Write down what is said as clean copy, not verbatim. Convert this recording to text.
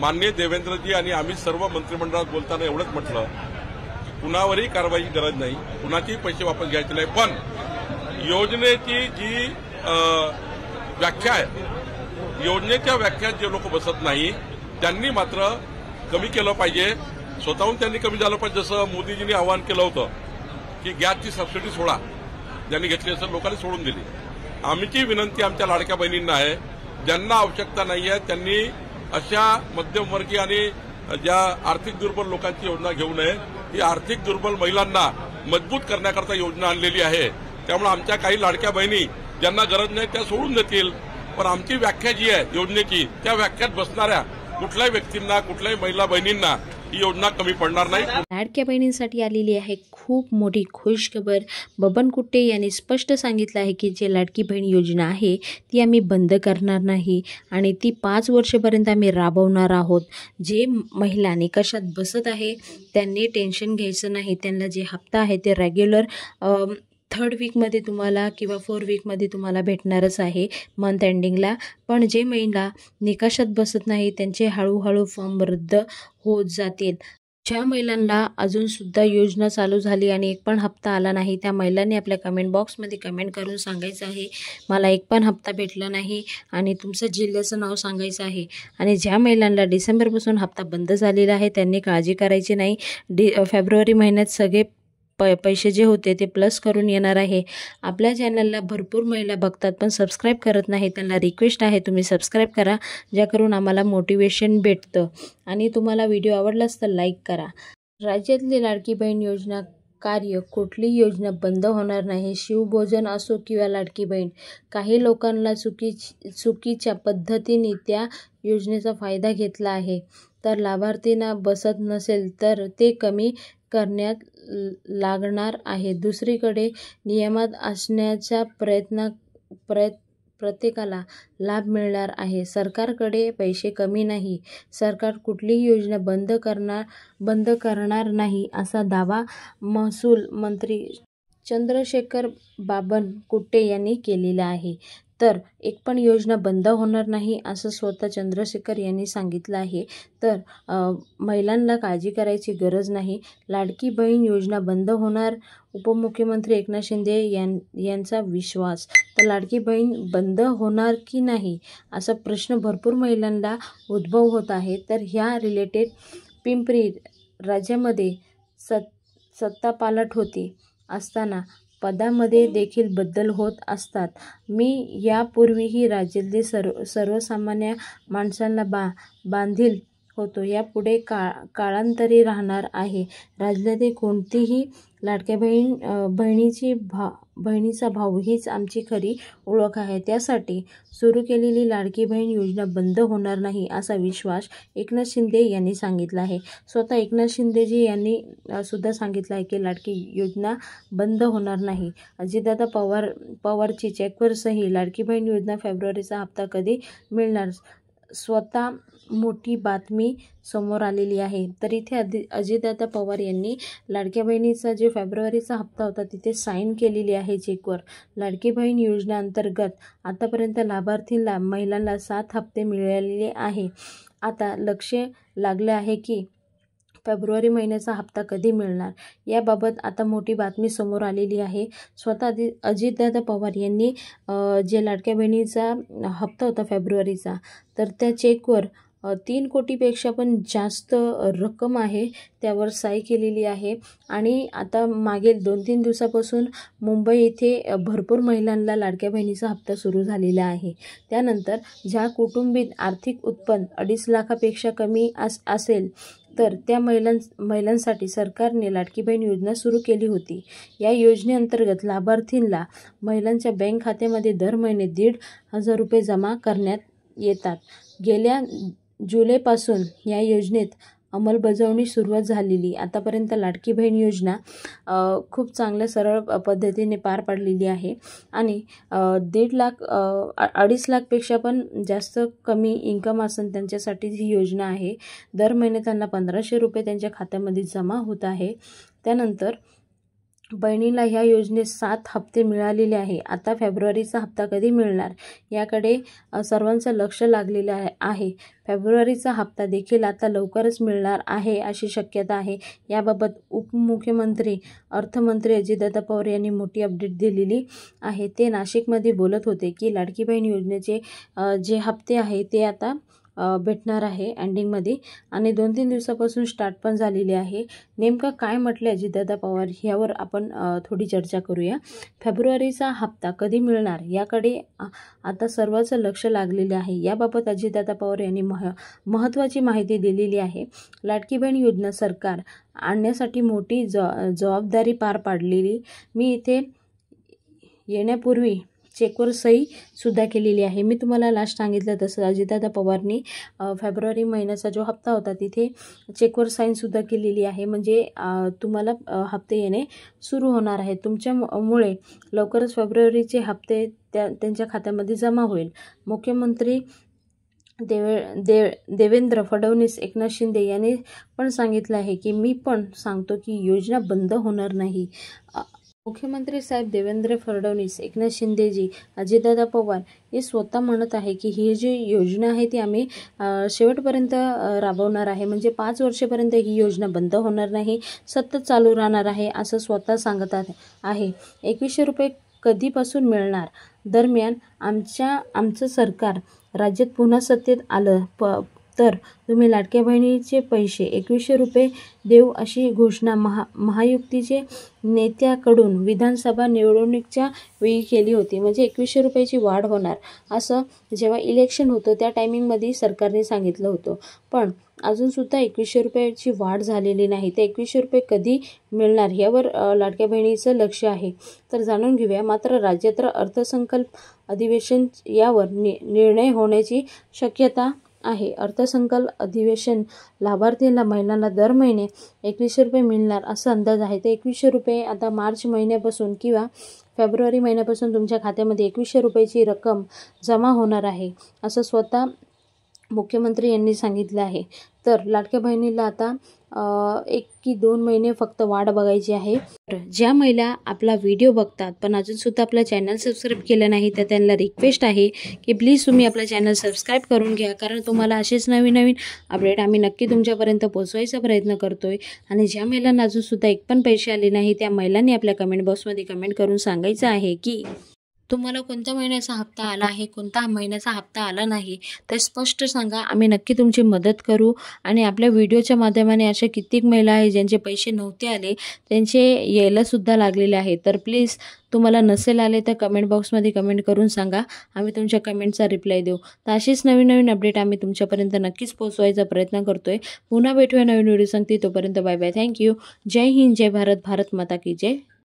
माननीय देवेंद्रजी आणि आम्ही सर्व मंत्रिमंडळात बोलताना एवढंच म्हटलं, कुणावरही कारवाईची गरज नाही, कुणाचेही पैसे वापस घ्यायचे नाही, पण योजनेची जी व्याख्या आहे, योजनेच्या व्याख्यात जे लोक बसत नाही त्यांनी मात्र कमी केलं पाहिजे, स्वतःहून त्यांनी कमी झालं पाहिजे. जसं मोदीजींनी आवाहन केलं होतं की गॅसची सबसिडी सोडा, ज्यांनी घेतली असेल लोकांनी सोडून दिली. आमची विनंती आमच्या लाडक्या बहिणींना आहे, ज्यांना आवश्यकता नाही आहे त्यांनी अशा मध्यमवर्गीय आणि ज्या आर्थिक दुर्बल लोकांची योजना घेऊ नये. ही आर्थिक दुर्बल महिलांना मजबूत करण्याकरता योजना आणलेली आहे. त्यामुळे आमच्या काही लाडक्या बहिणी ज्यांना गरज नाही त्या सोडून देतील, पण आमची व्याख्या जी आहे योजनेची त्या व्याख्यात बसणाऱ्या कुठल्याही व्यक्तींना, कुठल्याही महिला बहिणींना ही योजना कमी पडणार नाही. लाडक्या बहिणींसाठी आलेली आहे खूप मोठी खुशखबर. बबन कुट्टे यांनी स्पष्ट सांगितलं आहे की जे लाडकी बहीण योजना आहे ती आम्ही बंद करणार नाही आणि ती 5 वर्षापर्यंत आम्ही राबवणार आहोत. जे महिला निकषात बसत आहे त्यांनी टेन्शन घ्यायचं नाही. त्यांना जे हप्ता आहे ते रेग्युलर 3rd वीकमध्ये तुम्हाला किंवा 4 वीकमध्ये तुम्हाला भेटणारच आहे मंथ एंडिंगला. पण जे महिला निकषात बसत नाही त्यांचे हळूहळू फॉर्म रद्द होत जातील. ज्या महिलांना अजूनसुद्धा योजना चालू झाली आणि एक पण हप्ता आला नाही त्या महिलांनी आपल्या कमेंट बॉक्समध्ये कमेंट करून सांगायचं आहे मला एक पण हप्ता भेटला नाही आणि तुमचं जिल्ह्याचं नाव सांगायचं आहे. आणि ज्या महिलांना डिसेंबरपासून हप्ता बंद झालेला आहे त्यांनी काळजी करायची नाही. फेब्रुवारी महिन्यात सगळे पैसे जे होते ते प्लस करून येणार आहे. आपल्या चॅनलला भरपूर महिला बघतात पण सबस्क्राईब करत नाही. त्यांना रिक्वेस्ट आहे तुम्ही सबस्क्राईब करा, ज्या करून आम्हाला मोटिवेशन भेटतं. आणि तुम्हाला व्हिडिओ आवडलाच तर लाईक करा. राज्यातली लाडकी बहीण योजना कार्य कुठली योजना बंद होणार नाही. शिवभोजन असो किंवा लाडकी बहीण, काही लोकांना चुकीच्या पद्धतीने त्या योजनेचा फायदा घेतला आहे. तर लाभार्थींना बसत नसेल तर ते कमी करण्यात लागणार आहे. दुसरीकडे नियमात असण्याच्या प्रत्येकाला लाभ मिळणार आहे. सरकारकडे पैसे कमी नाही. सरकार कुठलीही योजना बंद करणार नाही असा दावा महसूल मंत्री चंद्रशेखर बावनकुळे यांनी केलेला आहे. तर एक पण योजना बंद होणार नाही असं स्वतः चंद्रशेखर यांनी सांगितलं आहे. तर महिलांना काळजी करायची गरज नाही. लाडकी बहीण योजना बंद होणार, उपमुख्यमंत्री एकनाथ शिंदे यांचा विश्वास. तर लाडकी बहीण बंद होणार की नाही असा प्रश्न भरपूर महिलांना उद्भव होत आहे. तर ह्या रिलेटेड पिंपरी राज्यामध्ये सत्तापालट होती असताना पदामध्ये देखील बदल होत असतात. मी यापूर्वीही राज्यातील सर्वसामान्य माणसांना बांधील होतो. यापुढे काळांतरी राहणार आहे. राज्यातील कोणतीही लाडक्या बहिणीचा भाऊ हीच आमची खरी ओळख आहे. त्यासाठी सुरू केलेली लाडकी बहीण योजना बंद होणार नाही असा विश्वास एकनाथ शिंदे यांनी सांगितला आहे. स्वतः एकनाथ शिंदेजी यांनी सुद्धा सांगितलं आहे की लाडकी योजना बंद होणार नाही. अजितदादा पवारची चेकवर सही. लाडकी बहीण योजना फेब्रुवारीचा हप्ता कधी मिळणार, स्वतः मोठी बातमी समोर आलेली आहे. तर इथे अजितदादा पवार यांनी लाडक्या बहिणीचा जो फेब्रुवारीचा हप्ता होता तिथे साईन केलेली आहे चेकवर. लाडकी बहीण योजना अंतर्गत आतापर्यंत लाभार्थींना महिलांना 7 हप्ते मिळालेले आहे. आता लक्ष लागलं आहे की फेब्रुवारी महिन्याचा हप्ता कधी मिळणार याबाबत आता मोठी बातमी समोर आलेली आहे. स्वतः अजितदादा पवार यांनी जे लाडक्या बहिणीचा हप्ता होता फेब्रुवारीचा तर त्या चेकवर 3 कोटीपेक्षा पण जास्त रक्कम आहे त्यावर सही केलेली आहे. आणि आता मागील 2-3 दिवसापासून मुंबई येथे भरपूर महिलांना लाडक्या बहिणीचा हप्ता सुरू झालेला आहे. त्यानंतर ज्या कुटुंबीत आर्थिक उत्पन्न 2.5 लाखापेक्षा कमी असेल तर त्या महिलांसाठी सरकारने लाडकी बहीण योजना सुरू केली होती. या योजनेअंतर्गत लाभार्थींना महिलांच्या बँक खात्यामध्ये दर महिने 1,500 रुपये जमा करण्यात येतात. गेल्या जुलैपासून या योजनेत अंमलबजावणी सुरुवात झालेली. आतापर्यंत लाडकी बहीण योजना खूप चांगल्या सरळ पद्धतीने पार पाडलेली आहे. आणि 2.5 लाखपेक्षा पण जास्त कमी इन्कम असेल त्यांच्यासाठी ही योजना आहे. दर महिने त्यांना 1,500 रुपये त्यांच्या खात्यामध्ये जमा होत आहे. त्यानंतर बहिणीला ह्या योजनेत 7 हप्ते मिळालेले आहे. आता फेब्रुवारीचा हप्ता कधी मिळणार याकडे सर्वांचं लक्ष लागलेलं आहे. फेब्रुवारीचा हप्ता देखील आता लवकरच मिळणार आहे अशी शक्यता आहे. याबाबत उपमुख्यमंत्री अर्थमंत्री अजितदादा पवार यांनी मोठी अपडेट दिलेली आहे. ते नाशिकमध्ये बोलत होते की लाडकी बहीण योजनेचे जे हप्ते आहे ते आता भेटणार आहे एंडिंगमध्ये आणि 2-3 दिवसापासून स्टार्ट पण झालेले आहे. नेमकं काय म्हटलं अजितदादा पवार ह्यावर आपण थोडी चर्चा करूया. फेब्रुवारीचा हप्ता कधी मिळणार याकडे आता सर्वांचं लक्ष लागलेलं आहे. याबाबत अजितदादा पवार यांनी महत्त्वाची माहिती दिलेली आहे. लाडकी बहीण योजना सरकार आणण्यासाठी मोठी जबाबदारी पार पाडलेली. मी इथे येण्यापूर्वी चेकवर सही सुद्धा केलेली आहे. मी तुम्हाला लास्ट सांगितलं तसं अजितदादा पवारनी फेब्रुवारी महिन्याचा जो हप्ता होता तिथे चेकवर साईनसुद्धा केलेली आहे. म्हणजे तुम्हाला हप्ते येणे सुरू होणार आहे. तुमच्यामुळे लवकरच फेब्रुवारीचे हप्ते त्यांच्या खात्यामध्ये जमा होईल. मुख्यमंत्री देवेंद्र फडणवीस एकनाथ शिंदे यांनी पण सांगितलं आहे की मी पण सांगतो की योजना बंद होणार नाही. मुख्यमंत्री साहेब देवेंद्र फडणवीस एकनाथ शिंदेजी अजितदादा पवार हे स्वतः म्हणत आहे की ही जी योजना आहे ती आम्ही शेवटपर्यंत राबवणार आहे. म्हणजे 5 वर्षापर्यंत ही योजना बंद होणार नाही, सतत चालू राहणार आहे असं स्वतः सांगत आहे. 2100 रुपये कधीपासून मिळणार? दरम्यान आमचं सरकार राज्यात पुन्हा सत्तेत आलं तर तुम्ही लाडक्या बहिणीचे पैसे 2100 रुपये देऊ अशी घोषणा महायुतीचे नेत्याकडून विधानसभा निवडणुकीच्या वेळी केली होती. म्हणजे 2100 रुपयाची वाढ होणार असं जेव्हा इलेक्शन होतं त्या टायमिंगमध्ये सरकारने सांगितलं होतं. पण अजूनसुद्धा 2100 रुपयाची वाढ झालेली नाही. ते 2100 रुपये कधी मिळणार यावर लाडक्या बहिणीचं लक्ष आहे. तर जाणून घेऊया. मात्र राज्यात अर्थसंकल्प अधिवेशन यावर निर्णय होण्याची शक्यता आहे. अर्थसंकल्प अधिवेशन लाभार्थींना महिलांना दर महिने 2100 रुपये मिळणार असा अंदाज आहे. ते 2100 रुपये आता मार्च महिन्यापासून किंवा फेब्रुवारी महिन्यापासून तुमच्या खात्यामध्ये 2100 रुपयाची रक्कम जमा होणार आहे असं स्वतः मुख्यमंत्री यांनी सांगितलं आहे. तर लाडक्या बहिणीला आता 1 की 2 महिने फक्त वाट बघायची आहे. ज्या महिला आपला व्हिडिओ बघतात पण अजूनसुद्धा आपला चॅनल सबस्क्राईब केलं नाही तर त्यांना रिक्वेस्ट आहे की प्लीज तुम्ही आपला चॅनल सबस्क्राईब करून घ्या. कारण तुम्हाला असेच नवीन अपडेट आम्ही नक्की तुमच्यापर्यंत पोहोचवायचा प्रयत्न करतोय. आणि ज्या महिलांना अजूनसुद्धा एक पण पैसे आले नाही त्या महिलांनी आपल्या कमेंट बॉक्समध्ये कमेंट करून सांगायचं आहे की तुम्हाला कोणत्या महिन्याचा हप्ता आला आहे, कोणता महिन्याचा हप्ता आला नाही ते स्पष्ट सांगा. आम्ही नक्की तुमची मदत करू. आणि आपल्या व्हिडिओच्या माध्यमाने अशा कित्येक महिला आहे ज्यांचे पैसे नव्हते आले त्यांचे यायलासुद्धा लागलेले आहे. तर प्लीज तुम्हाला नसेल आले तर कमेंट बॉक्समध्ये कमेंट करून सांगा. आम्ही तुमच्या कमेंटचा रिप्लाय देऊ. तर अशीच नवीन अपडेट आम्ही तुमच्यापर्यंत नक्कीच पोहोचवायचा प्रयत्न करतोय. पुन्हा भेटूया नवीन व्हिडिओ सांगते. तोपर्यंत बाय बाय. थँक्यू. जय हिंद, जय भारत, भारत माता की जय.